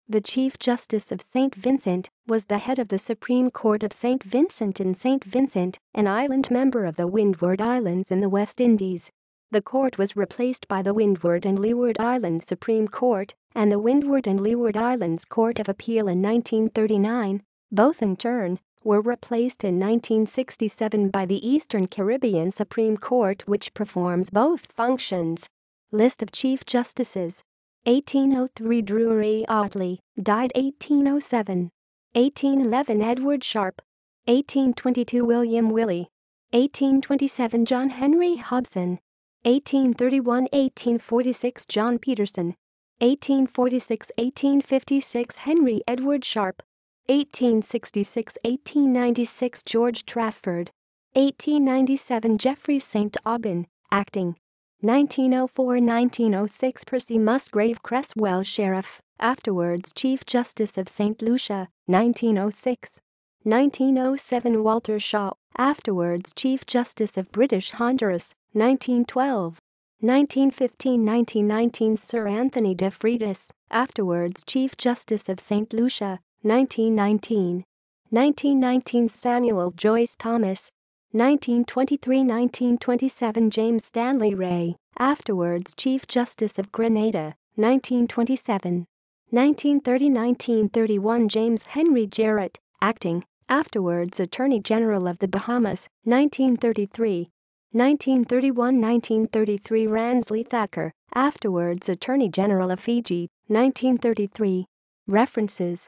The Chief Justice of St. Vincent was the head of the Supreme Court of St. Vincent and St. Vincent, an island member of the Windward Islands in the West Indies. The court was replaced by the Windward and Leeward Islands Supreme Court and the Windward and Leeward Islands Court of Appeal in 1939. Both in turn were replaced in 1967 by the Eastern Caribbean Supreme Court, which performs both functions. List of Chief Justices. 1803 Drury Otley, died 1807. 1811 Edward Sharp. 1822 William Willey. 1827 John Henry Hobson. 1831-1846 John Peterson. 1846-1856 Henry Edward Sharp. 1866-1896 George Trafford. 1897 Geoffrey St. Aubin, acting. 1904-1906 Percy Musgrave Cresswell Sheriff, afterwards Chief Justice of St. Lucia, 1906. 1907 Walter Shaw, afterwards Chief Justice of British Honduras, 1912. 1915-1919 Sir Anthony de Freitas, afterwards Chief Justice of St. Lucia, 1919. 1919 Samuel Joyce Thomas. 1923-1927 James Stanley Ray, afterwards Chief Justice of Grenada, 1927. 1930-1931 James Henry Jarrett, acting, afterwards Attorney General of the Bahamas, 1933. 1931-1933 Ransley Thacker, afterwards Attorney General of Fiji, 1933. References